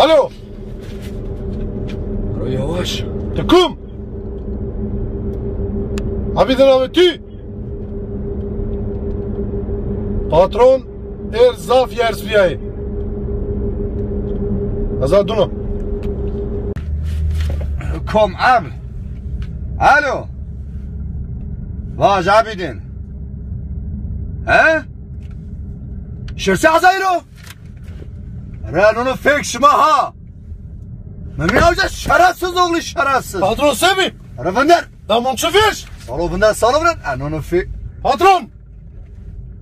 Alo. Alo yavaş. Takım. Abi dinamiti. Patron Erzaf Yersviyayı. Azaduna. Kom abl. Alo. Vaj abidin. He? Şirse azayro. Ranunu fek şuma ha. Memnun olacağız şerefsiz oğlu şerefsiz. Patron sebi. Rıvındır. Damon çıfır. Salı bundan anonu fek. Patron.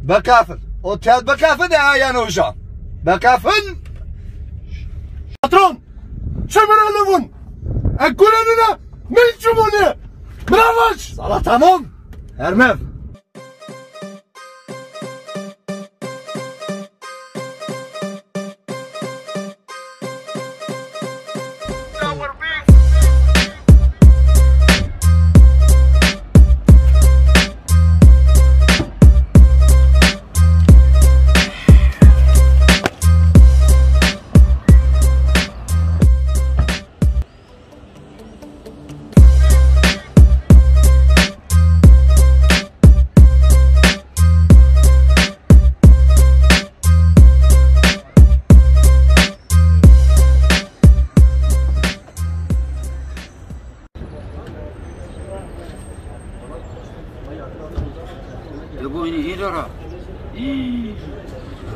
Bekafir. O tel bekafir de ayağını hocam. Bekafir. Patron. Çemirelevun. Ekkulenine. Milçumuni. Bravaş. Sala tamam. Ermev. بگوینی این را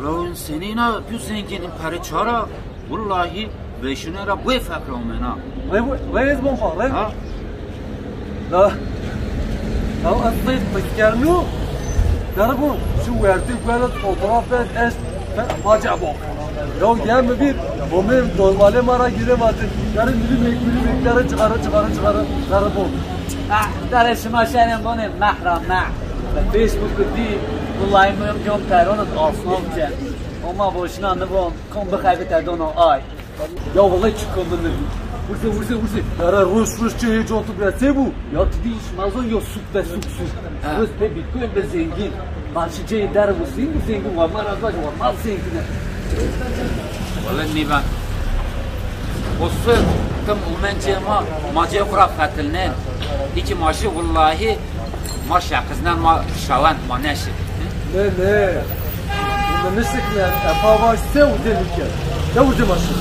راون سنینا پیو زنگینیم پره چارا والله بشونه را بوی فکر اومنا ويز بنفر لا لو أصيت تكرنو دربو شو ورتي قالت fotoğraf es ما جابوك لو جام bir ومن دوالي مرا giremedim yarın milimekleri çıkarı darbu درش ما شنم بونه محرم نه فیسبوک دی والله من جام تهران آسنام جن اما باشنا نبام کم بخیبه تدونا آی ya vallahi çıkıldı Vurse yara Rusça hiç oturup ya bu ya tidiş mazon ya suk Rus pe bitcoin be zengin Balşıcayı der bu zengin var marazlar var mal zengin والله نیبان وصل تم ومن جما ما جا خرا فتلنن دیگه ماشی والله ما شقزنن ما شالان ما نشد ne bunda ne sıklar yapavaş sev delike ne vurdu maşı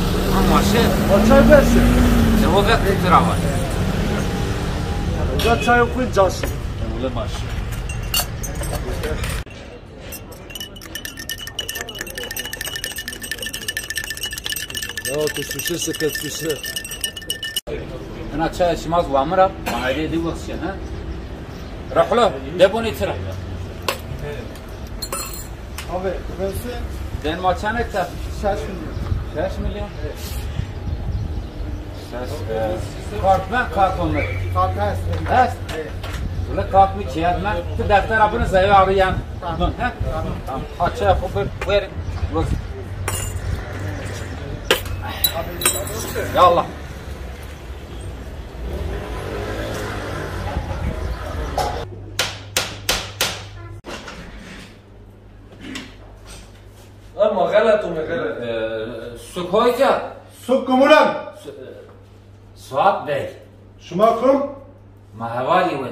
ماشی çay versin جواب ترا ya çay okuyun cansın öyle maşı ya kuşuşu sıkıntı انا چای شماز وامرا ما عادي دي وقت ها روح له دبوني ترى Abi versin. دين ما كان اكتب 6 milyon kart onları evet böyle kart mı kağıt mı bu defter abını zayıf arayan tamam tamam haça yapıp verin yallah ama غلط Sukoyca Sukumulan. Suat Bey Şumakum. mahvali ve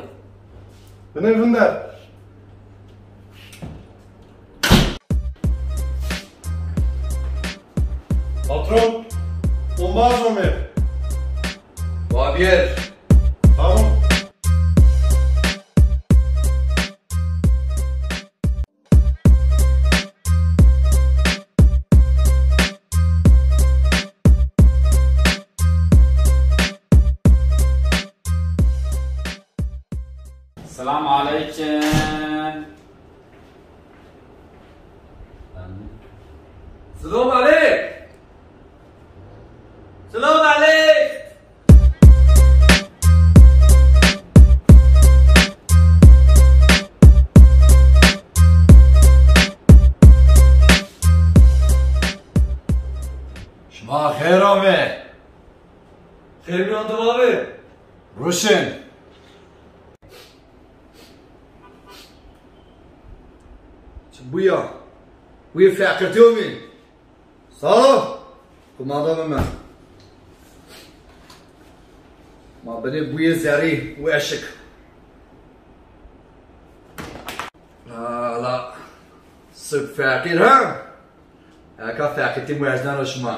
Benevinder. Patron. Olmaz mı? Babiyer. Tamam. Selamun aleyküm. Selam aleyk. Selam aleyk. Şma khair abi. Khair mi oldu abi? Rushin. بویا فکرتی اومین سلام کمادا به من بده بوی زری و عشق لا سب فقیر ها اکا فقیرتی موزنان رو شما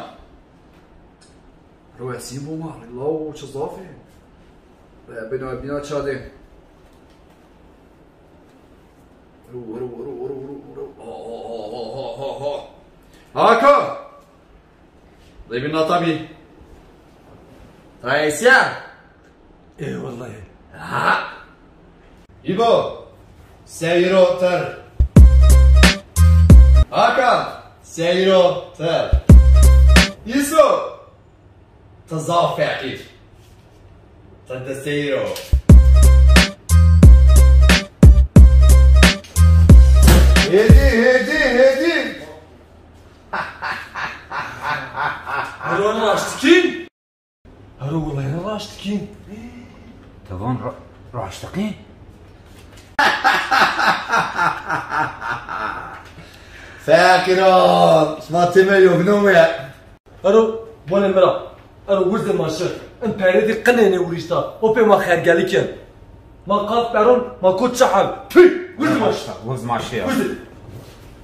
رو اسیم بو ما الله چه ضافه بنا چاده رو آکا ببین طبی رئیسیا ای والله ایبو سیرو تر آکا سیرو تر یسو تضاف فقیر تد سیرو هدی هرو راشتکین هرو والله راشتکین توان راشتقين فاكرون ما تميلوا بنومي هرو بونه مرا هرو ورد ماشر ان پریدی قنینه وریشتا او پی ما خرگلی کن ما قاف برون ما کود شحل پی ورد ماشر وز ماشي ورد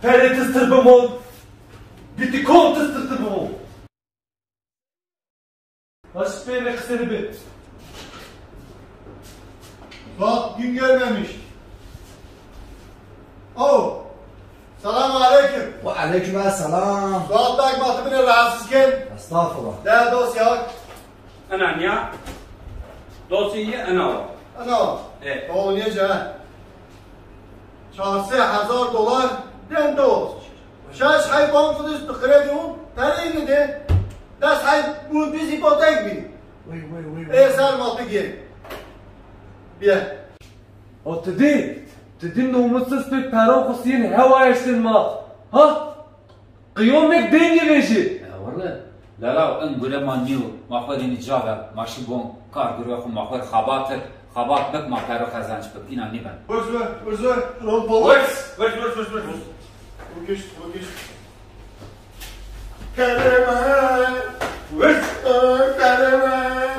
پرید تستر بمون بیتی کون تستر بمون baş peyle kısırı bir Bak gün görmemiş. Oh. Selamun aleyküm. وعليكم السلام Suat Bey batımını rahatsızken. استغفر الله Ne dosya? أنا عنيا دوسية أنا Ana. Evet. O nece? $4000 den dost. Şaş hayvan fıdıs kredium. Tane de. Das hay bu biz ipotek mi? وي وي وي Eser matı gel. Bir. o tedin namussuz pek peron kusiyin hava ersin ma ha kıyamek dengi veşi والله لا لا انقول ما نيو ما خوري نجابه ماشي بون كار غرو خو ما خور خبات بك ما كارو خزانش بك انا نيبن Özür. Rol bol. وش Bugüş. Kereme. وش Kereme.